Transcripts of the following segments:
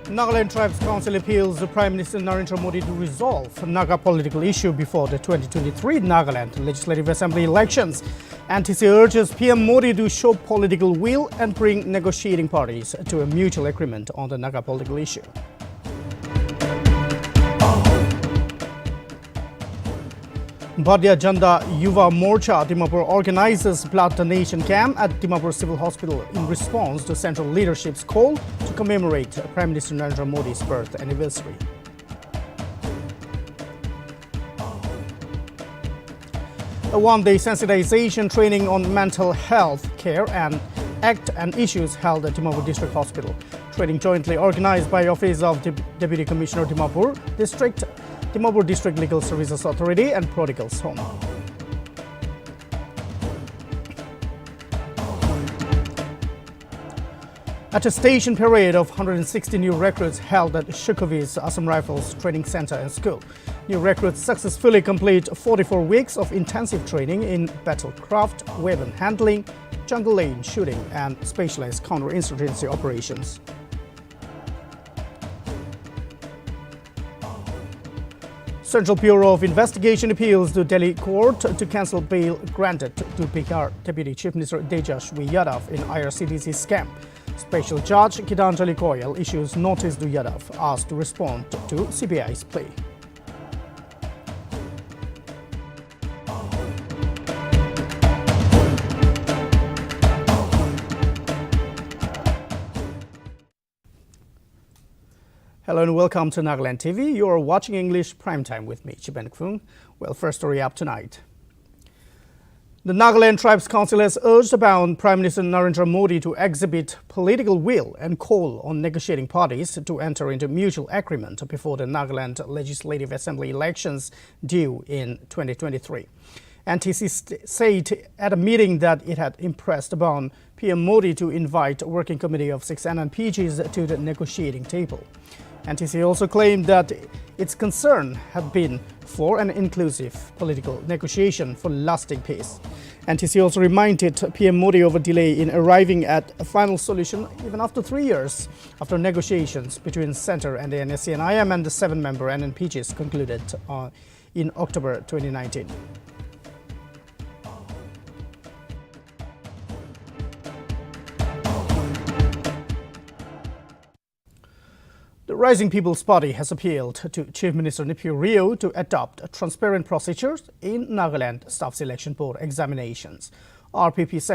Nagaland Tribes Council appeals the Prime Minister Narendra Modi to resolve Naga political issue before the 2023 Nagaland Legislative Assembly elections. NTC urges PM Modi to show political will and bring negotiating parties to a mutual agreement on the Naga political issue. Bharatiya Janata Yuva Morcha Dimapur organizes Blood Donation Camp at Dimapur Civil Hospital in response to central leadership's call to commemorate Prime Minister Narendra Modi's birth anniversary. A one-day sensitization training on mental health care and act and issues held at Dimapur District Hospital. Training jointly organized by Office of Deputy Commissioner Dimapur District, Dimapur District Legal Services Authority and Prodigals Home. Attestation parade of 160 new recruits held at Shukavi's Assam Rifles Training Center and School. New recruits successfully complete 44 weeks of intensive training in battlecraft, weapon handling, jungle lane shooting and specialized counterinsurgency operations. Central Bureau of Investigation appeals to Delhi court to cancel bail granted to Bihar Deputy Chief Minister Tejaswi Yadav in IRCTC scam. Special Judge Gitanjali Goyal issues notice to Yadav asked to respond to CBI's plea. Hello and welcome to Nagaland TV. You are watching English Primetime with me, Chiben Kfung. Well, first story up tonight. The Nagaland Tribes Council has urged bound Prime Minister Narendra Modi to exhibit political will and call on negotiating parties to enter into mutual agreement before the Nagaland Legislative Assembly elections due in 2023. NTC said at a meeting that it had impressed upon PM Modi to invite a working committee of 6 NNPGs to the negotiating table. NTC also claimed that its concern had been for an inclusive political negotiation for lasting peace. NTC also reminded PM Modi of a delay in arriving at a final solution even after 3 years after negotiations between Centre and the NSCN-IM and the 7-member NNPGs concluded in October 2019. The Rising People's Party has appealed to Chief Minister Tripura to adopt transparent procedures in Nagaland Staff Selection Board examinations. RPP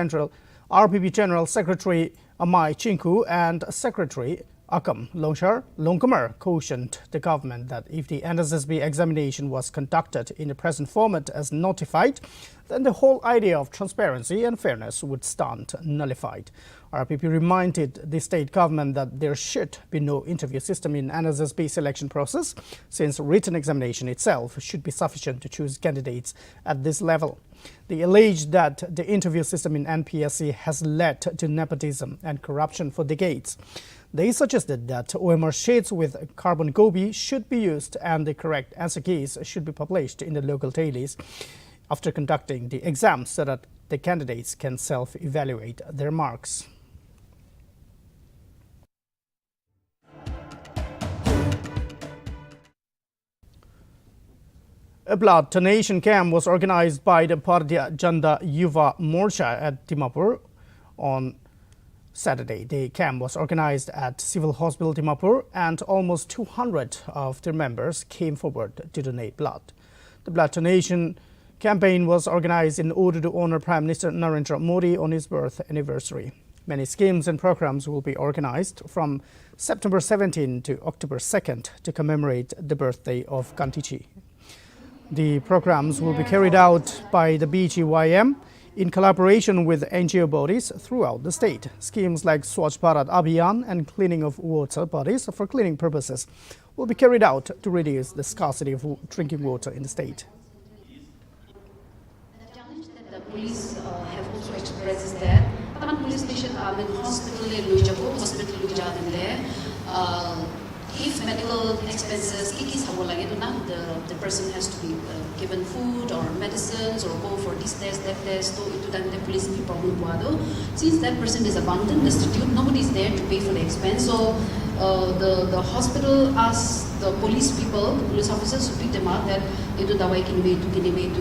General Secretary Amai Chinku and Secretary Akam Longkamar cautioned the government that if the NSSB examination was conducted in the present format as notified, then the whole idea of transparency and fairness would stand nullified. RPP reminded the state government that there should be no interview system in NSSB selection process, since written examination itself should be sufficient to choose candidates at this level. They alleged that the interview system in NPSC has led to nepotism and corruption for decades. They suggested that OMR sheets with carbon copy should be used and the correct answer keys should be published in the local dailies after conducting the exams so that the candidates can self-evaluate their marks. A blood donation camp was organized by the Bharatiya Janata Yuva Morcha at Dimapur on Saturday. The camp was organized at Civil Hospital Dimapur and almost 200 of their members came forward to donate blood. The blood donation campaign was organized in order to honor Prime Minister Narendra Modi on his birth anniversary. Many schemes and programs will be organized from September 17 to October 2nd to commemorate the birthday of Gandhiji. The programs will be carried out by the BGYM in collaboration with NGO bodies throughout the state. Schemes like Swachh Bharat Abhiyan and cleaning of water bodies for cleaning purposes will be carried out to reduce the scarcity of drinking water in the state. The challenge that the police have also expressed is that police station hospital if medical expenses, the person has to be given food or medicines or go for this test, that test, so it the police problem. Since that person is abandoned, destitute, nobody is there to pay for the expense. So the hospital asked the police people, the police officers to pick them up that itu dawai kini itu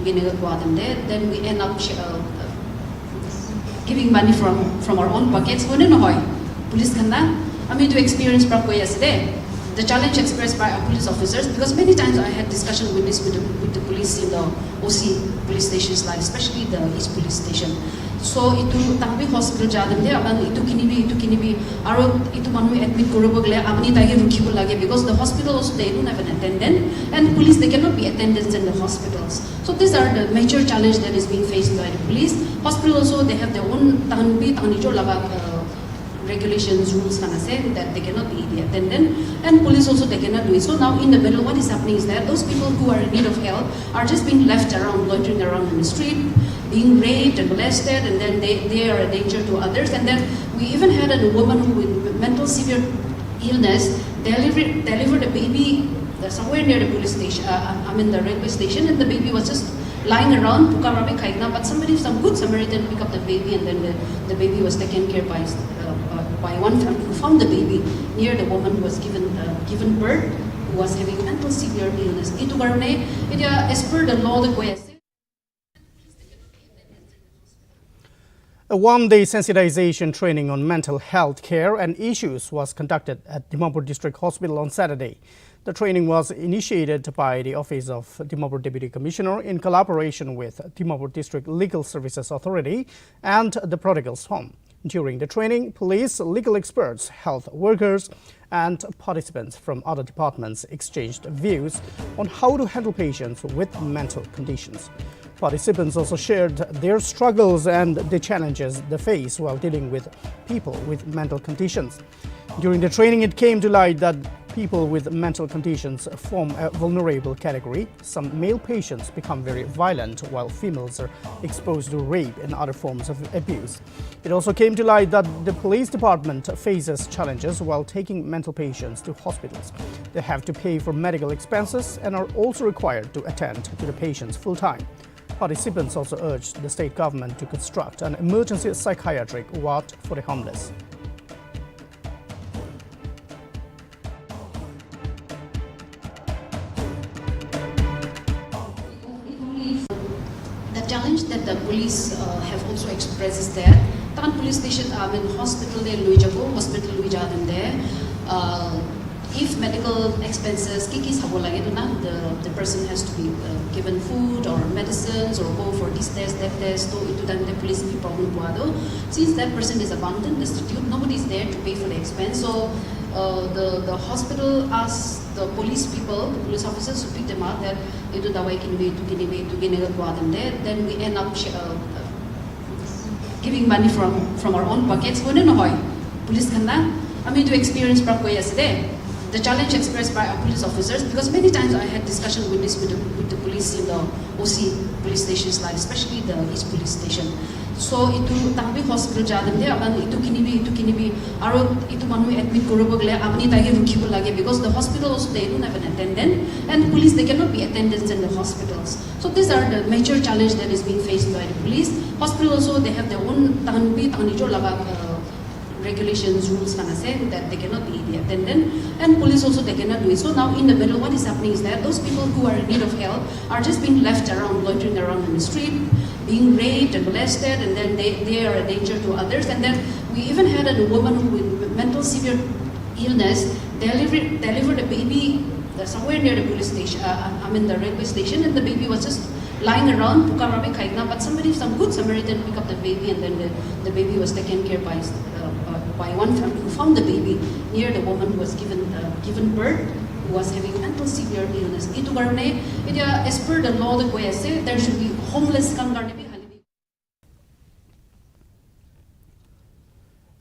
kini them there. Then we end up giving money from our own pockets. Kone no hoy police kanna. I mean to experience prakoi yesterday. The challenge expressed by our police officers, because many times I had discussion with this with the police in the OC police stations, like especially the East police station. So itu tangbi hospital jadam de aban itu kinibi aro itu manu admit korobo gele apni tage rukhibo lage, because the hospital also they don't have an attendant, and police they cannot be attendants in the hospitals. So these are the major challenge that is being faced by the police. Hospital also they have their own tangbi tangnijo laga regulations, rules kind of say that they cannot be the attendant, and police also they cannot do it. So now in the middle, what is happening is that those people who are in need of help are just being left around, loitering around in the street, being raped and molested, and then they are a danger to others. And then we even had a woman who with mental severe illness delivered a baby somewhere near the police station, the railway station, and the baby was just lying around, but some good Samaritan picked up the baby, and then the baby was taken care by one family who found the baby near the woman who was given birth, who was having mental severe illness. Itu karne, as per the law, the a one-day sensitization training on mental health care and issues was conducted at Dimapur District Hospital on Saturday. The training was initiated by the Office of Dimapur Deputy Commissioner in collaboration with Dimapur District Legal Services Authority and the Prodigal's Home. During the training, police, legal experts, health workers, and participants from other departments exchanged views on how to handle patients with mental conditions. Participants also shared their struggles and the challenges they face while dealing with people with mental conditions. During the training, it came to light that people with mental conditions form a vulnerable category. Some male patients become very violent, while females are exposed to rape and other forms of abuse. It also came to light that the police department faces challenges while taking mental patients to hospitals. They have to pay for medical expenses and are also required to attend to the patients full-time. Participants also urged the state government to construct an emergency psychiatric ward for the homeless. The challenge that the police have also expressed is that Takan police station, hospital there, if medical expenses, the person has to be given food or medicines or go for this test, that test, the police problem. Since that person is abandoned, destitute, nobody is there to pay for the expense. So the hospital asked the police people, the police officers to pick them up that itu dawai kini them there. Then we end up giving money from our own pockets. Kone no hoy police kanna. I mean to experience prakoi yesterday. The challenge expressed by our police officers, because many times I had discussion with the police in the OC police stations, like especially the East police station. So itu tangbi hospital jadam de aban itu kinibi aro itu manu admit korobo gele apni tage rukhibo lage, because the hospital also they don't have an attendant, and police they cannot be attendants in the hospitals. So these are the major challenge that is being faced by the police. Hospital also they have their own tangnijo laga regulations, rules kind of say that they cannot be the attendant, and police also they cannot do it. So now in the middle, what is happening is that those people who are in need of help are just being left around, loitering around in the street, being raped and molested, and then they are a danger to others. And then we even had a woman who with mental severe illness delivered a baby somewhere near the police station, the railway station, and the baby was just lying around, but some good Samaritan picked up the baby, and then the baby was taken care by one family who found the baby near the woman who was given birth, who was having mental severe illness. Itu karne, as per the law, the way I say, there should be homeless kan karne bhi halibi.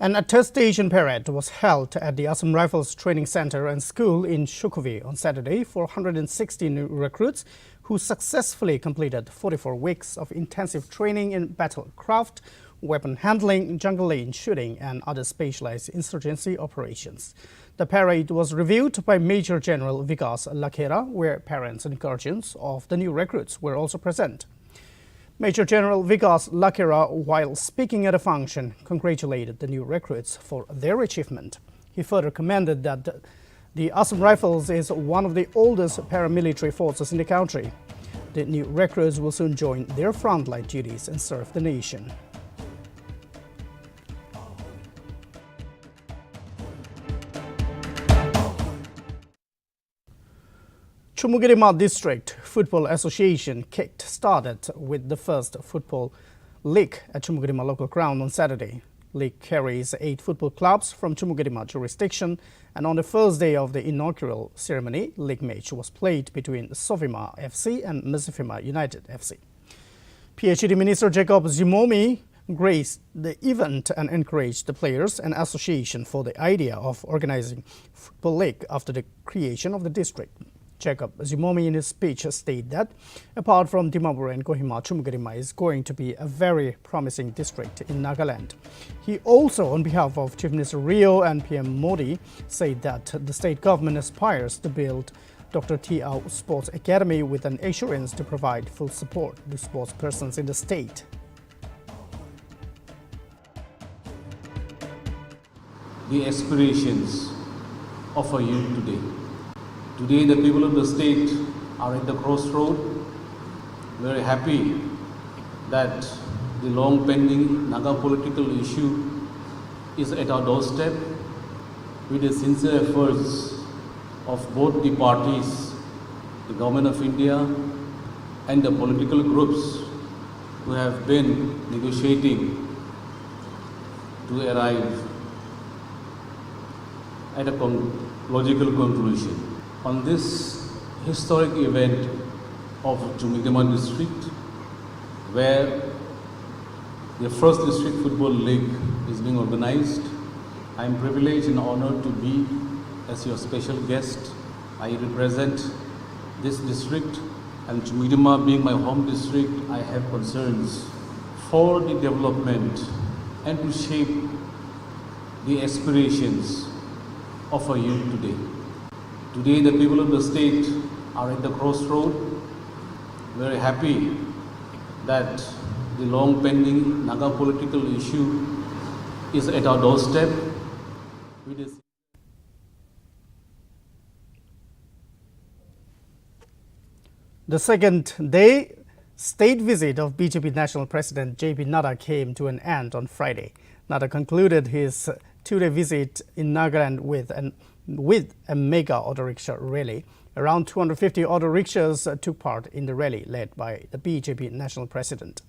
An attestation parade was held at the Assam Rifles Training Center and School in Shukuvi on Saturday for 160 new recruits who successfully completed 44 weeks of intensive training in battlecraft, weapon handling, jungle lane shooting, and other specialized insurgency operations. The parade was reviewed by Major General Vikas Lakhera, where parents and guardians of the new recruits were also present. Major General Vikas Lakhera, while speaking at a function, congratulated the new recruits for their achievement. He further commented that the Assam Rifles is one of the oldest paramilitary forces in the country. The new recruits will soon join their frontline duties and serve the nation. Chumugirima District Football Association started with the first football league at Chumugirima local ground on Saturday. League carries 8 football clubs from Chumugirima jurisdiction, and on the first day of the inaugural ceremony, league match was played between Sovima FC and Mizoram United FC. PhD Minister Jacob Zimomi graced the event and encouraged the players and association for the idea of organizing football league after the creation of the district. Jacob Zimomi in his speech stated that apart from Dimapur and Kohima, Chumugirima is going to be a very promising district in Nagaland. He also, on behalf of Chief Minister Rio and PM Modi, said that the state government aspires to build Dr. T. Au Sports Academy with an assurance to provide full support to sports persons in the state. The aspirations of our youth today. Today, the people of the state are at the crossroad. Very happy that the long pending Naga political issue is at our doorstep. With the sincere efforts of both the parties, the Government of India and the political groups who have been negotiating to arrive at a logical conclusion. On this historic event of Chumugirima district, where the first district football league is being organized, I am privileged and honored to be as your special guest. I represent this district, and Chumugirima being my home district, I have concerns for the development and to shape the aspirations of our youth today. Today, the people of the state are at the crossroad. Very happy that the long pending Naga political issue is at our doorstep. The second day state visit of BJP National President JP Naga came to an end on Friday. Naga concluded his 2-day visit in Nagaland with a mega auto rickshaw rally. Around 250 auto rickshaws took part in the rally led by the BJP National President.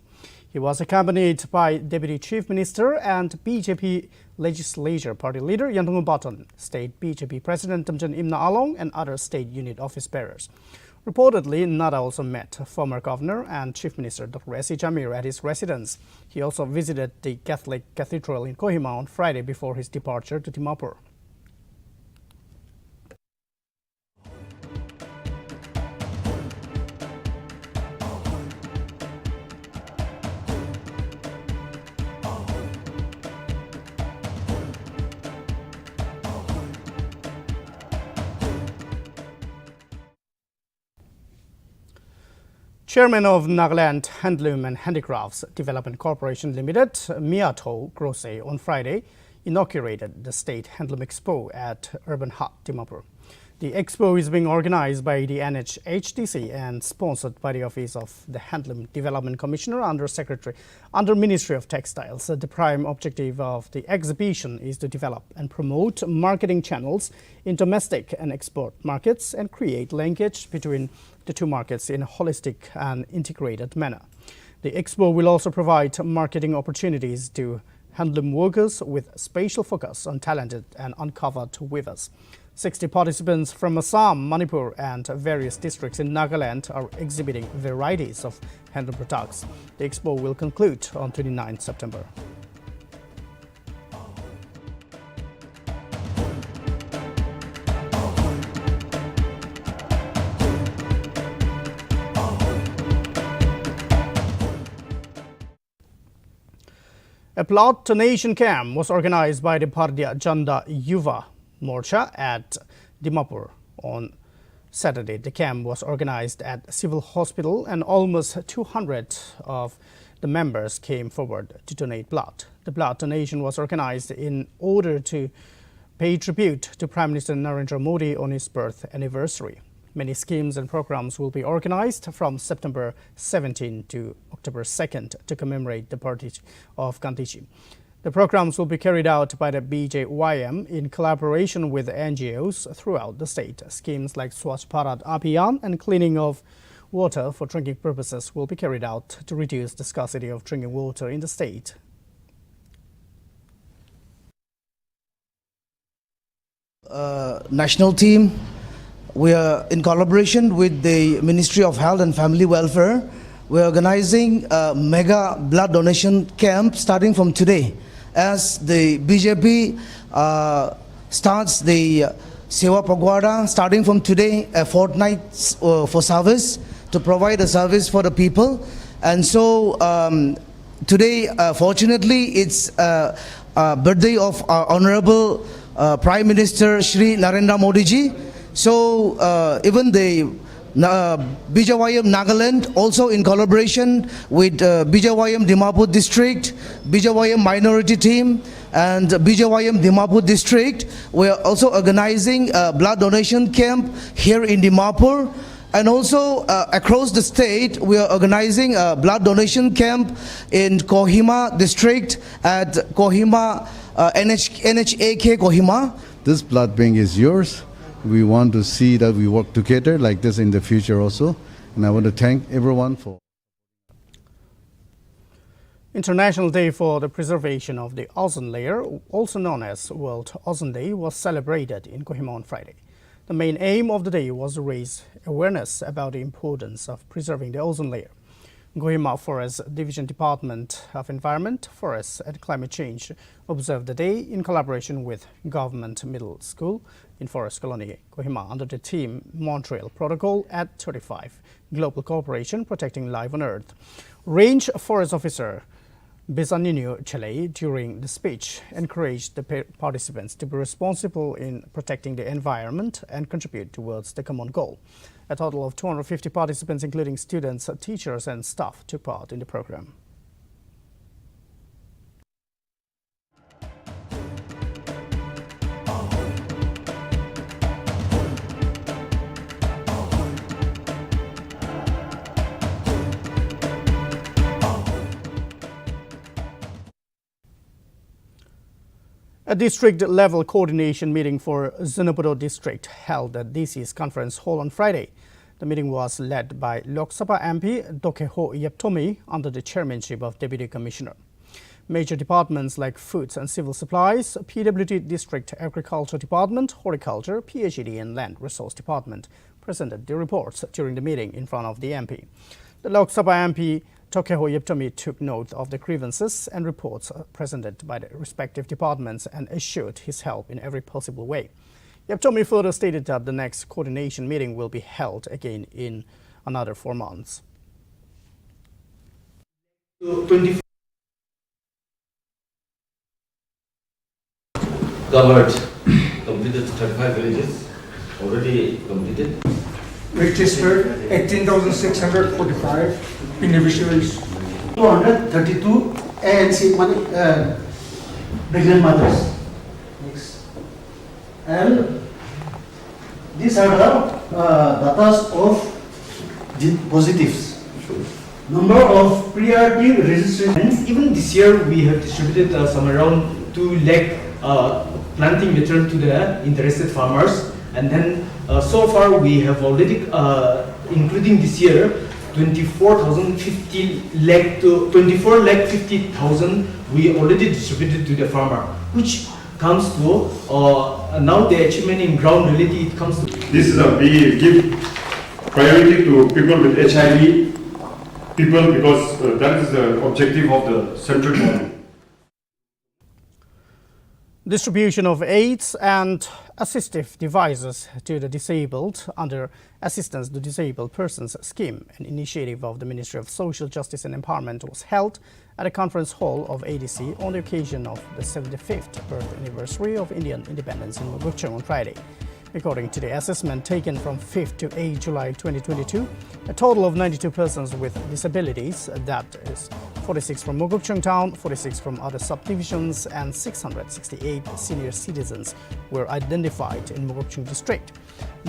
He was accompanied by Deputy Chief Minister and BJP Legislature Party Leader Yantunggu Baton, State BJP President Tamjan Imna Along, and other state unit office bearers. Reportedly, Naga also met former Governor and Chief Minister Dr. S. E. Jamir at his residence. He also visited the Catholic Cathedral in Kohima on Friday before his departure to Dimapur. Chairman of Nagaland Handloom and Handicrafts Development Corporation Limited, Miato Grose, on Friday inaugurated the State Handloom Expo at Urban Hut, Dimapur. The expo is being organized by the NHHDC and sponsored by the Office of the Handloom Development Commissioner under Ministry of Textiles. The prime objective of the exhibition is to develop and promote marketing channels in domestic and export markets and create linkage between the two markets in a holistic and integrated manner. The expo will also provide marketing opportunities to handloom workers with special focus on talented and uncovered weavers. 60 participants from Assam, Manipur and various districts in Nagaland are exhibiting varieties of handloom products. The expo will conclude on 29 September. A blood donation camp was organized by the Bharatiya Janda Yuva Morcha at Dimapur on Saturday. The camp was organized at Civil Hospital and almost 200 of the members came forward to donate blood. The blood donation was organized in order to pay tribute to Prime Minister Narendra Modi on his birth anniversary. Many schemes and programs will be organized from September 17 to October 2nd to commemorate the birthday of Gandhiji. The programs will be carried out by the BJYM in collaboration with NGOs throughout the state. Schemes like Swachh Bharat Abhiyan and cleaning of water for drinking purposes will be carried out to reduce the scarcity of drinking water in the state. National team, we are in collaboration with the Ministry of Health and Family Welfare. We are organizing a mega blood donation camp starting from today. As the BJP starts the Seva Pagwada, starting from today, a fortnight for service, to provide a service for the people. And so today, fortunately, it's a birthday of our Honorable Prime Minister Shri Narendra Modi ji. So even the BJYM Nagaland, also in collaboration with BJYM Dimapur District, BJYM Minority Team and BJYM Dimapur District, we are also organizing a blood donation camp here in Dimapur. And also across the state, we are organizing a blood donation camp in Kohima District at Kohima, NHAK Kohima. This blood bank is yours. We want to see that we work together like this in the future also. And I want to thank everyone for. International Day for the Preservation of the Ozone Layer, also known as World Ozone Day, was celebrated in Kohima on Friday. The main aim of the day was to raise awareness about the importance of preserving the ozone layer. Kohima Forest Division Department of Environment, Forests and Climate Change observed the day in collaboration with Government Middle School in Forest Colony, Kohima, under the Team Montreal Protocol at 35, Global Cooperation Protecting Life on Earth. Range Forest Officer Bizanino Chile, during the speech, encouraged the participants to be responsible in protecting the environment and contribute towards the common goal. A total of 250 participants, including students, teachers and staff, took part in the program. A district-level coordination meeting for Zunapuro district held at DC's conference hall on Friday. The meeting was led by Lok Sabha MP Dokheho Yeptomi under the chairmanship of Deputy Commissioner. Major departments like Foods and Civil Supplies, PWD District Agriculture Department, Horticulture, PHED and Land Resource Department presented the reports during the meeting in front of the MP. The Lok Sabha MP Dokheho Yeptomi took note of the grievances and reports presented by the respective departments and assured his help in every possible way. Yeptomi further stated that the next coordination meeting will be held again in another 4 months. Covered, completed 35 villages, already completed. Registered 18,645 beneficiaries. 232 ANC money pregnant mothers. Next. And these are the data of positives. Number of priority registrations. Even this year we have distributed some around 2 lakh planting material to the interested farmers, and then so far we have already, including this year, 24,050 lakh to 24 lakh 50,000 we already distributed to the farmer, which comes to now the achievement in ground reality. It comes to this is we give priority to people with HIV people because that is the objective of the central government. Distribution of aids and assistive devices to the disabled under Assistance to Disabled Persons Scheme, an initiative of the Ministry of Social Justice and Empowerment, was held at a conference hall of ADC on the occasion of the 75th birth anniversary of Indian independence in Gujarat on Friday. According to the assessment taken from 5th to 8 July 2022, a total of 92 persons with disabilities, that is 46 from Mogokchung town, 46 from other subdivisions, and 668 senior citizens were identified in Mogokchung district.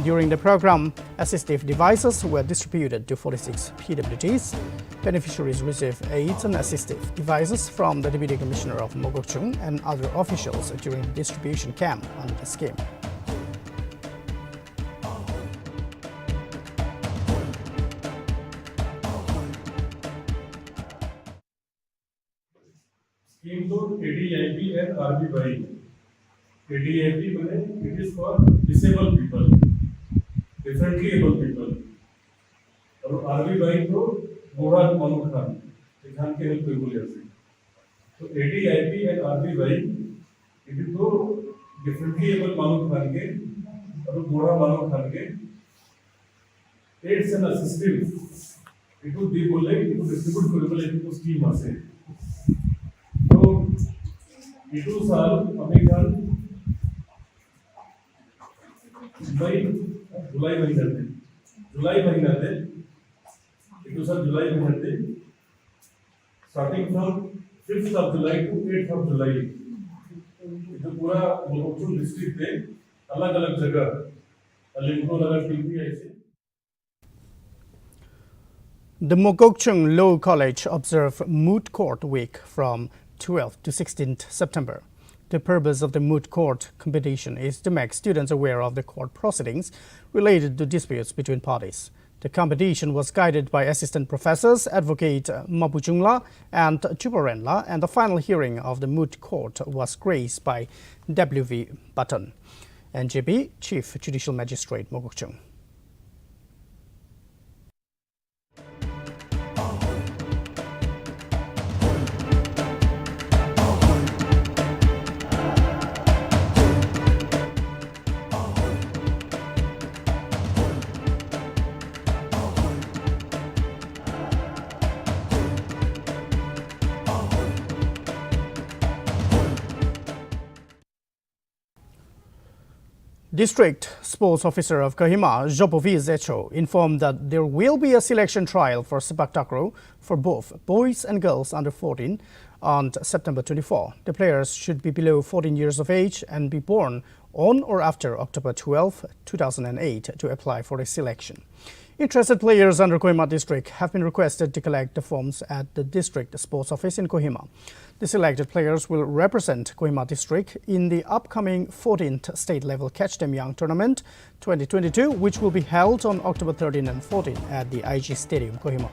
During the program, assistive devices were distributed to 46 PWDs. Beneficiaries received aids and assistive devices from the Deputy Commissioner of Mogokchung and other officials during the distribution camp under the scheme. Scheme to ADIP and RBY. ADIP means it is for disabled people, differently abled people. और RBY तो गोरा मालूम खान, खान के help people ऐसे. So ADIP and RBY it is तो differently abled मालूम खान के और गोरा मालूम खान के aids and assistance. it to दी बोले it to distribute करे बोले it to scheme आसे. itu साल अमेरिकन जुलाई महीना थे itu साल जुलाई महीना थे starting from 5th of July to 8th of July itu पूरा मोगोकचुंग डिस्ट्रिक्ट पे अलग-अलग जगह अलिंगो अलग टीवी ऐसे. The Mogokchung Law College observed Moot Court Week from 12th to 16th September. The purpose of the Moot Court competition is to make students aware of the court proceedings related to disputes between parties. The competition was guided by assistant professors, advocate Mapuchungla and Chuparenla, and the final hearing of the Moot Court was graced by W.V. Button, NJB Chief Judicial Magistrate Mogokchung. District Sports Officer of Kohima, Jopoviz Echo, informed that there will be a selection trial for Sepak Takraw for both boys and girls under 14 on September 24. The players should be below 14 years of age and be born on or after October 12, 2008 to apply for a selection. Interested players under Kohima district have been requested to collect the forms at the district sports office in Kohima. The selected players will represent Kohima district in the upcoming 14th state level Catch Them Young tournament 2022, which will be held on October 13 and 14 at the IG Stadium, Kohima.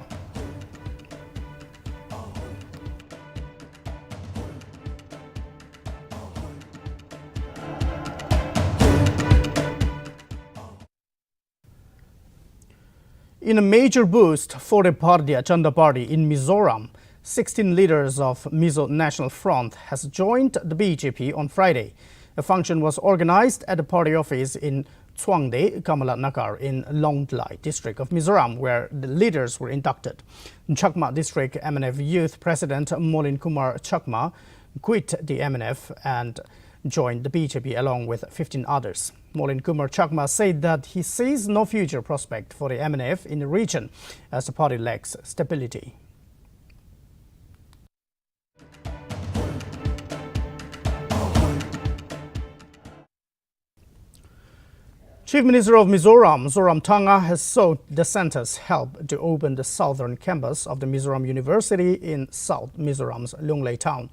In a major boost for the Bharatiya Janata Party in Mizoram, 16 leaders of Mizo National Front has joined the BJP on Friday. A function was organized at the party office in Tswangde, Kamala Nagar in Longtlai district of Mizoram, where the leaders were inducted. Chakma district MNF Youth President Molin Kumar Chakma quit the MNF and joined the BJP along with 15 others. Molin Kumar Chakma said that he sees no future prospect for the MNF in the region as the party lacks stability. Chief Minister of Mizoram, Zoramthanga, has sought the centre's help to open the southern campus of the Mizoram University in South Mizoram's Lunglei town.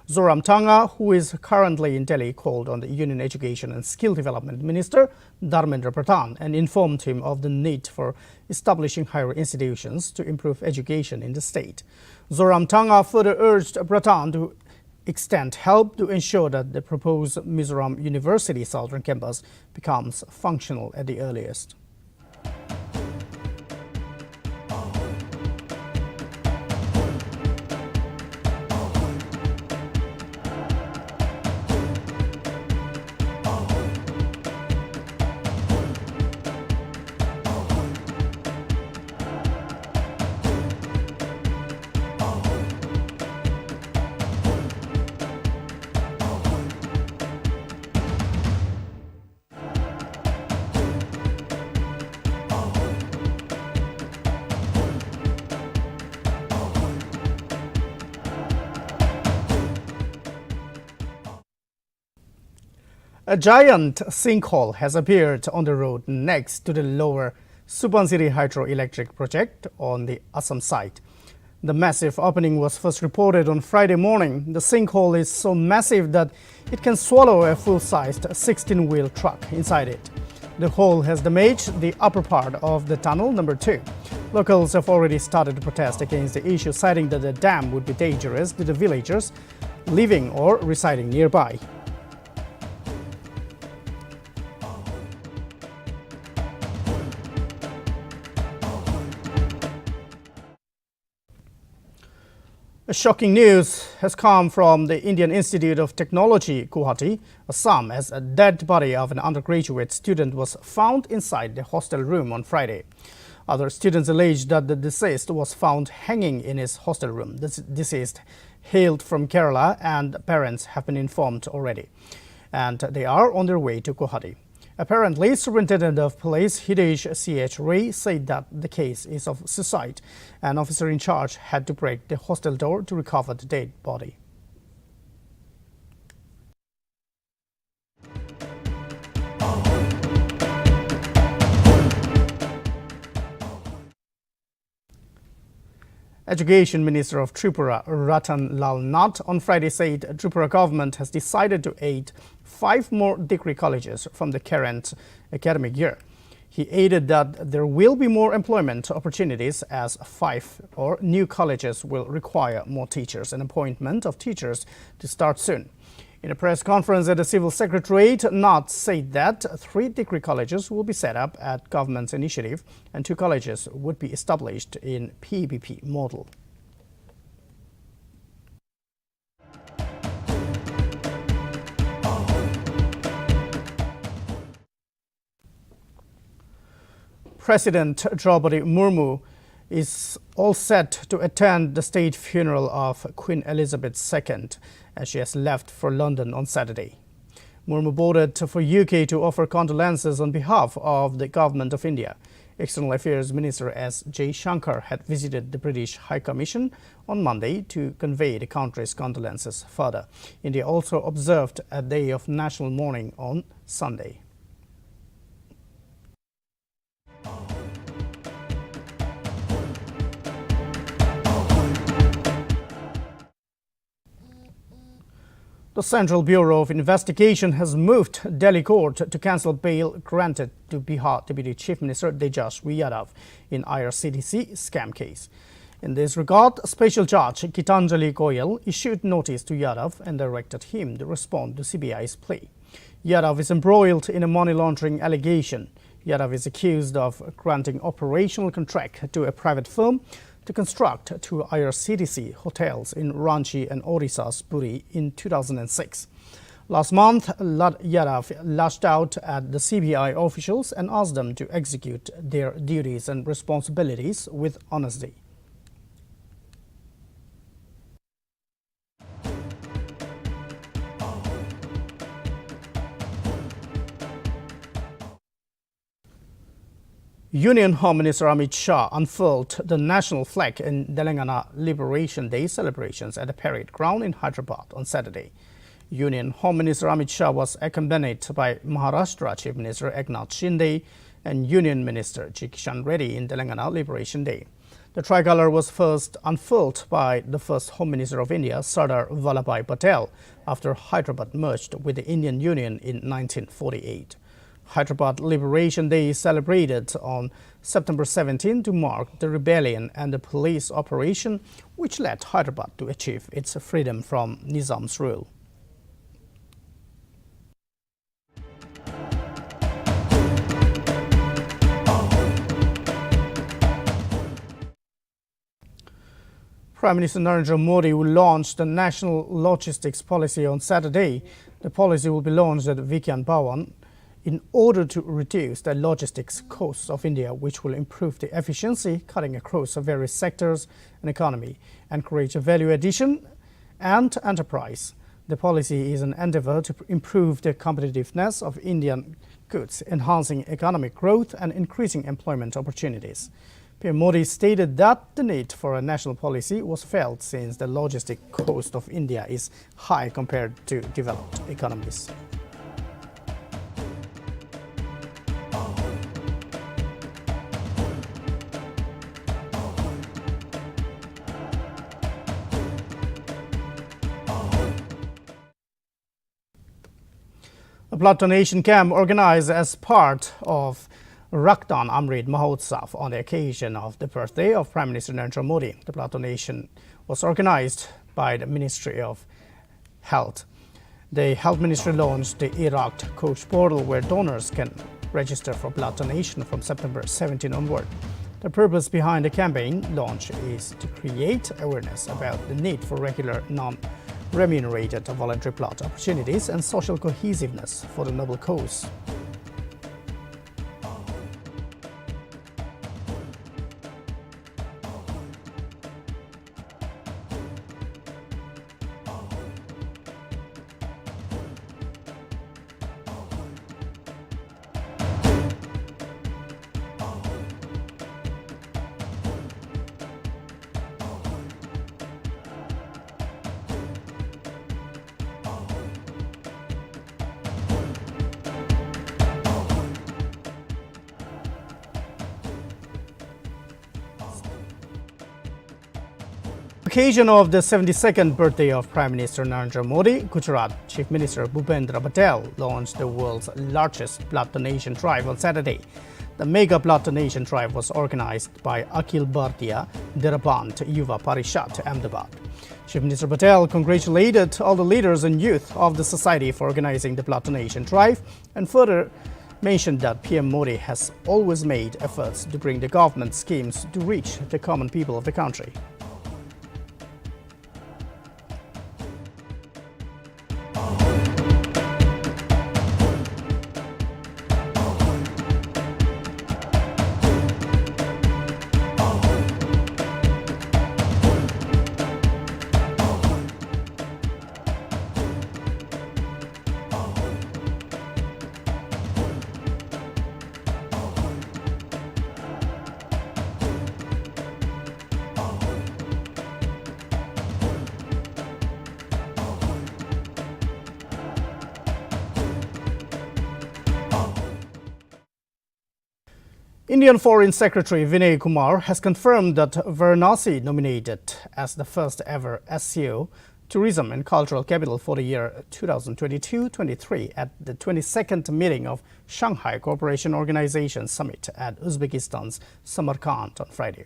Zoramthanga, who is currently in Delhi, called on the Union Education and Skill Development Minister Dharmendra Pradhan and informed him of the need for establishing higher institutions to improve education in the state. Zoramthanga further urged Pradhan to extend help to ensure that the proposed Mizoram University Southern Campus becomes functional at the earliest. A giant sinkhole has appeared on the road next to the lower Subansiri hydroelectric project on the Assam site. The massive opening was first reported on Friday morning. The sinkhole is so massive that it can swallow a full-sized 16-wheel truck inside it. The hole has damaged the upper part of the tunnel number 2. Locals have already started to protest against the issue, citing that the dam would be dangerous to the villagers living or residing nearby. A shocking news has come from the Indian Institute of Technology, Guwahati, Assam, as a dead body of an undergraduate student was found inside the hostel room on Friday. Other students alleged that the deceased was found hanging in his hostel room. The deceased hailed from Kerala and parents have been informed already, and they are on their way to Guwahati. Apparently, Superintendent of Police Hitesh C.H. Ray said that the case is of suicide. An officer in charge had to break the hostel door to recover the dead body. Education Minister of Tripura, Ratan Lal Nath, on Friday said Tripura government has decided to aid 5 more degree colleges from the current academic year. He added that there will be more employment opportunities as 5 or new colleges will require more teachers and appointment of teachers to start soon. In a press conference at the Civil Secretariat, Nath said that 3 degree colleges will be set up at government's initiative and 2 colleges would be established in PPP model. President Draupadi Murmu is all set to attend the state funeral of Queen Elizabeth II as she has left for London on Saturday. Murmu boarded for UK to offer condolences on behalf of the Government of India. External Affairs Minister S. J. Shankar had visited the British High Commission on Monday to convey the country's condolences further. India also observed a day of national mourning on Sunday. The Central Bureau of Investigation has moved Delhi court to cancel bail granted to Bihar Deputy Chief Minister Tejaswi Yadav in IRCTC scam case. In this regard, Special Judge Gitanjali Goyal issued notice to Yadav and directed him to respond to CBI's plea. Yadav is embroiled in a money laundering allegation. Yadav is accused of granting operational contract to a private firm to construct 2 IRCTC hotels in Ranchi and Odisha's Puri in 2006. Last month, Yadav lashed out at the CBI officials and asked them to execute their duties and responsibilities with honesty. Union Home Minister Amit Shah unfurled the national flag in Telangana Liberation Day celebrations at the parade ground in Hyderabad on Saturday. Union Home Minister Amit Shah was accompanied by Maharashtra Chief Minister Eknath Shinde and Union Minister G. Kishan Reddy in Telangana Liberation Day. The tricolour was first unfurled by the first Home Minister of India, Sardar Vallabhbhai Patel, after Hyderabad merged with the Indian Union in 1948. Hyderabad Liberation Day is celebrated on September 17 to mark the rebellion and the police operation which led Hyderabad to achieve its freedom from Nizam's rule. Prime Minister Narendra Modi will launch the National Logistics Policy on Saturday. The policy will be launched at Vigyan Bhawan in order to reduce the logistics costs of India, which will improve the efficiency, cutting across various sectors and economy, encourage value addition and enterprise. The policy is an endeavor to improve the competitiveness of Indian goods, enhancing economic growth and increasing employment opportunities. PM Modi stated that the need for a national policy was felt since the logistic cost of India is high compared to developed economies. A blood donation camp organized as part of Raktan Amrit Mahotsav on the occasion of the birthday of Prime Minister Narendra Modi. The blood donation was organized by the Ministry of Health. The Health Ministry launched the Iraq Coach portal where donors can register for blood donation from September 17 onward. The purpose behind the campaign launch is to create awareness about the need for regular non-remunerated voluntary blood opportunities and social cohesiveness for the noble cause. Occasion of the 72nd birthday of Prime Minister Narendra Modi, Gujarat Chief Minister Bhupendra Patel launched the world's largest blood donation drive on Saturday. The mega blood donation drive was organized by Akhil Bhartiya Dirabant Yuva Parishad, Ahmedabad. Chief Minister Patel congratulated all the leaders and youth of the society for organizing the blood donation drive and further mentioned that PM Modi has always made efforts to bring the government schemes to reach the common people of the country. Indian Foreign Secretary Vinay Kumar has confirmed that Varanasi nominated as the first ever SCO Tourism and Cultural Capital for the year 2022-23 at the 22nd meeting of Shanghai Cooperation Organization Summit at Uzbekistan's Samarkand on Friday.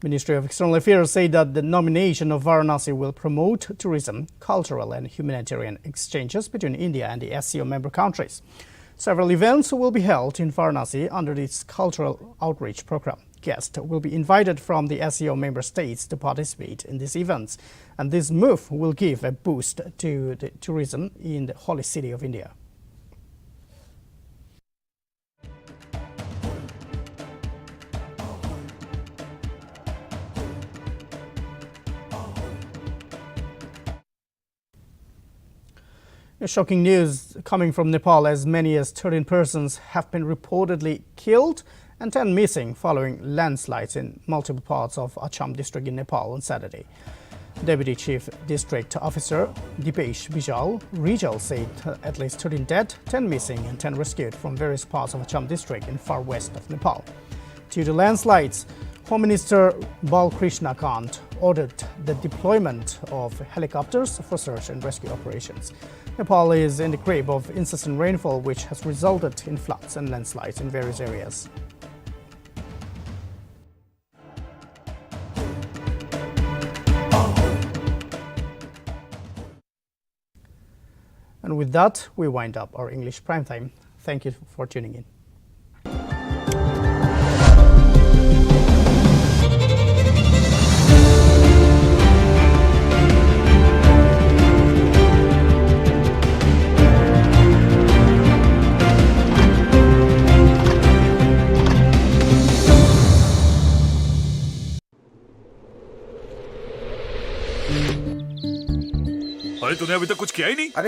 Ministry of External Affairs said that the nomination of Varanasi will promote tourism, cultural and humanitarian exchanges between India and the SCO member countries. Several events will be held in Varanasi under this cultural outreach program. Guests will be invited from the SCO member states to participate in these events, and this move will give a boost to the tourism in the holy city of India. Shocking news coming from Nepal. As many as 13 persons have been reportedly killed and 10 missing following landslides in multiple parts of Assam district in Nepal on Saturday. Deputy Chief District Officer Dipesh Rijal said at least 13 dead, 10 missing and 10 rescued from various parts of Assam district in far west of Nepal. Due to landslides, Home Minister Balkrishna Kant ordered the deployment of helicopters for search and rescue operations. Nepal is in the grip of incessant rainfall, which has resulted in floods and landslides in various areas. And with that, we wind up our English Primetime. Thank you for tuning in. अरे तूने अभी तक कुछ किया ही नहीं।